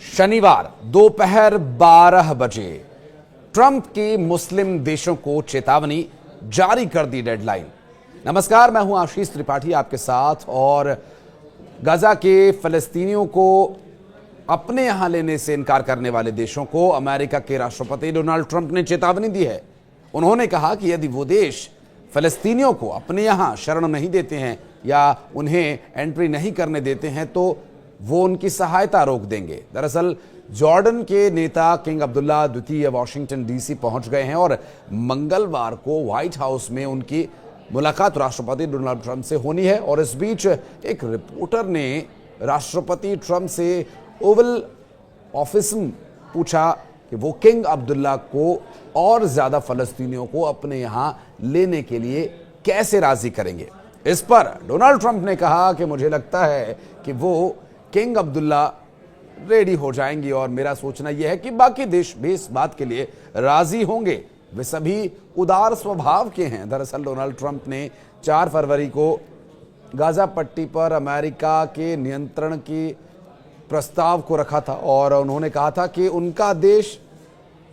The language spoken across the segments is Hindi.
शनिवार दोपहर 12 बजे ट्रंप की मुस्लिम देशों को चेतावनी जारी कर दी डेडलाइन। नमस्कार, मैं हूं आशीष त्रिपाठी आपके साथ। और गाजा के फलस्तीनियों को अपने यहां लेने से इनकार करने वाले देशों को अमेरिका के राष्ट्रपति डोनाल्ड ट्रंप ने चेतावनी दी है। उन्होंने कहा कि यदि वो देश फलस्तीनियों को अपने यहां शरण नहीं देते हैं या उन्हें एंट्री नहीं करने देते हैं तो वो उनकी सहायता रोक देंगे। दरअसल जॉर्डन के नेता किंग अब्दुल्ला द्वितीय वाशिंगटन डीसी पहुंच गए हैं और मंगलवार को व्हाइट हाउस में उनकी मुलाकात राष्ट्रपति डोनाल्ड ट्रंप से होनी है। और इस बीच एक रिपोर्टर ने राष्ट्रपति ट्रंप से ओवल ऑफिस में पूछा कि वो किंग अब्दुल्ला को और ज्यादा फलस्तीनियों को अपने यहां लेने के लिए कैसे राजी करेंगे। इस पर डोनाल्ड ट्रंप ने कहा कि मुझे लगता है कि वो किंग अब्दुल्ला रेडी हो जाएंगी और मेरा सोचना यह है कि बाकी देश भी इस बात के लिए राजी होंगे। वे सभी उदार स्वभाव के हैं। दरअसल डोनाल्ड ट्रंप ने 4 फरवरी को गाजा पट्टी पर अमेरिका के नियंत्रण की प्रस्ताव को रखा था और उन्होंने कहा था कि उनका देश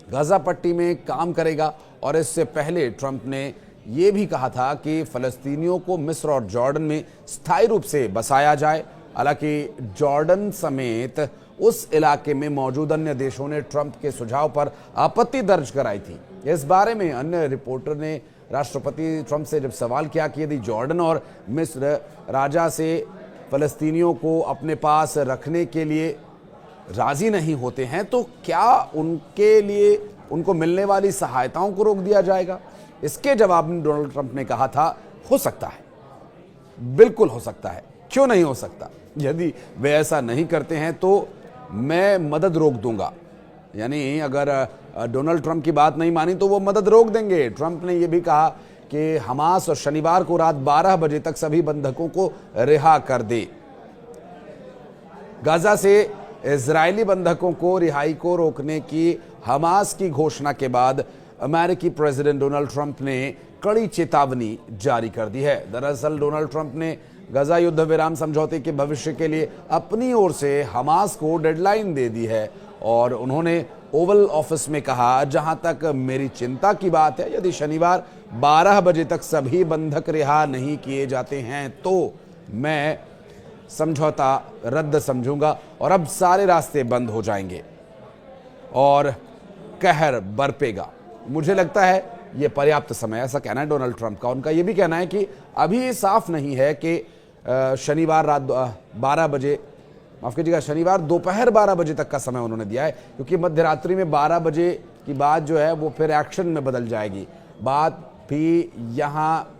गाजा पट्टी में काम करेगा। और इससे पहले ट्रंप ने यह भी कहा था कि फलस्तीनियों को मिस्र और जॉर्डन में स्थायी रूप से बसाया जाए। हालांकि जॉर्डन समेत उस इलाके में मौजूद अन्य देशों ने ट्रंप के सुझाव पर आपत्ति दर्ज कराई थी। इस बारे में अन्य रिपोर्टर ने राष्ट्रपति ट्रंप से जब सवाल किया कि यदि जॉर्डन और मिस्र राजा से फलस्तीनियों को अपने पास रखने के लिए राजी नहीं होते हैं तो क्या उनके लिए उनको मिलने वाली सहायताओं को रोक दिया जाएगा। इसके जवाब में डोनाल्ड ट्रंप ने कहा था, हो सकता है, बिल्कुल हो सकता है, क्यों नहीं हो सकता। यदि वे ऐसा नहीं करते हैं तो मैं मदद रोक दूंगा। यानी अगर डोनाल्ड ट्रंप की बात नहीं मानी तो वो मदद रोक देंगे। ट्रंप ने यह भी कहा कि हमास और शनिवार को रात 12 बजे तक सभी बंधकों को रिहा कर दे। गाजा से इजरायली बंधकों को रिहाई को रोकने की हमास की घोषणा के बाद अमेरिकी प्रेसिडेंट डोनाल्ड ट्रंप ने कड़ी चेतावनी जारी कर दी है। दरअसल डोनाल्ड ट्रंप ने गाजा युद्ध विराम समझौते के भविष्य के लिए अपनी ओर से हमास को डेडलाइन दे दी है। और उन्होंने ओवल ऑफिस में कहा, जहां तक मेरी चिंता की बात है, यदि शनिवार 12 बजे तक सभी बंधक रिहा नहीं किए जाते हैं तो मैं समझौता रद्द समझूंगा और अब सारे रास्ते बंद हो जाएंगे और कहर बरपेगा। मुझे लगता है यह पर्याप्त समय, ऐसा कहना है डोनाल्ड ट्रंप का। उनका यह भी कहना है कि अभी साफ नहीं है कि शनिवार रात 12 बजे, माफ कीजिएगा, शनिवार दोपहर 12 बजे तक का समय उन्होंने दिया है, क्योंकि मध्य रात्रि में 12 बजे की बात जो है वो फिर एक्शन में बदल जाएगी। बात भी यहाँ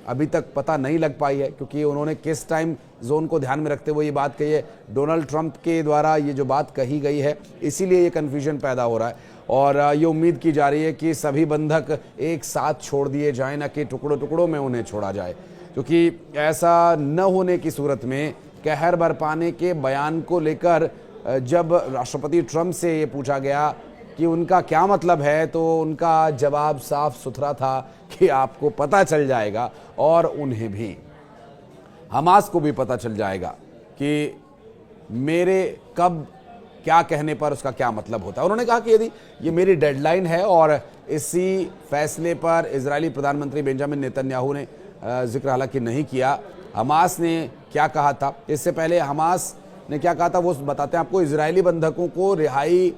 अभी तक पता नहीं लग पाई है, क्योंकि उन्होंने किस टाइम जोन को ध्यान में रखते हुए ये बात कही है। डोनाल्ड ट्रंप के द्वारा ये जो बात कही गई है, इसीलिए ये कन्फ्यूजन पैदा हो रहा है। और ये उम्मीद की जा रही है कि सभी बंधक एक साथ छोड़ दिए जाएं, न कि टुकड़ों टुकड़ों में उन्हें छोड़ा जाए, क्योंकि ऐसा न होने की सूरत में कहर बरपाने के बयान को लेकर जब राष्ट्रपति ट्रंप से ये पूछा गया कि उनका क्या मतलब है, तो उनका जवाब साफ सुथरा था कि आपको पता चल जाएगा और उन्हें भी, हमास को भी पता चल जाएगा कि मेरे कब क्या कहने पर उसका क्या मतलब होता है। उन्होंने कहा कि यदि ये मेरी डेडलाइन है, और इसी फैसले पर इजरायली प्रधानमंत्री बेंजामिन नेतन्याहू ने जिक्र हालांकि नहीं किया। हमास ने क्या कहा था, इससे पहले हमास ने क्या कहा था वो बताते हैं आपको। इजरायली बंधकों को रिहाई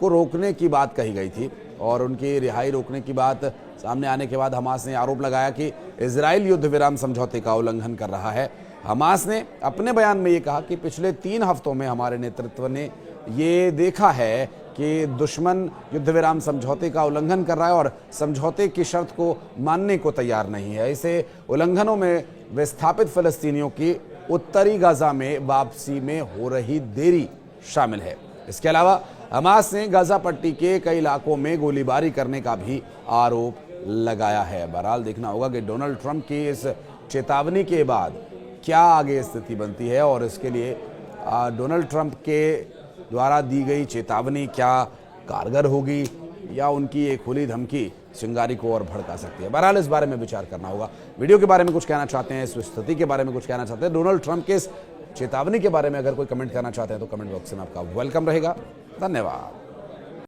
को रोकने की बात कही गई थी और उनकी रिहाई रोकने की बात सामने आने के बाद हमास ने आरोप लगाया कि इजराइल युद्ध विराम समझौते का उल्लंघन कर रहा है। हमास ने अपने बयान में ये कहा कि पिछले 3 हफ्तों में हमारे नेतृत्व ने ये देखा है कि दुश्मन युद्ध विराम समझौते का उल्लंघन कर रहा है और समझौते की शर्त को मानने को तैयार नहीं है। इसे उल्लंघनों में विस्थापित फलस्तीनियों की उत्तरी गाजा में वापसी में हो रही देरी शामिल है। इसके अलावा हमास ने गाजा पट्टी के कई इलाकों में गोलीबारी करने का भी आरोप लगाया है। बहरहाल देखना होगा कि डोनाल्ड ट्रंप की इस चेतावनी के बाद क्या आगे स्थिति बनती है और इसके लिए डोनाल्ड ट्रंप के द्वारा दी गई चेतावनी क्या कारगर होगी या उनकी एक खुली धमकी चिंगारी को और भड़का सकती है। बहरहाल इस बारे में विचार करना होगा। वीडियो के बारे में कुछ कहना चाहते हैं, इस स्थिति के बारे में कुछ कहना चाहते हैं, डोनाल्ड ट्रंप के इस चेतावनी के बारे में अगर कोई कमेंट करना चाहते हैं तो कमेंट बॉक्स में आपका वेलकम रहेगा। धन्यवाद।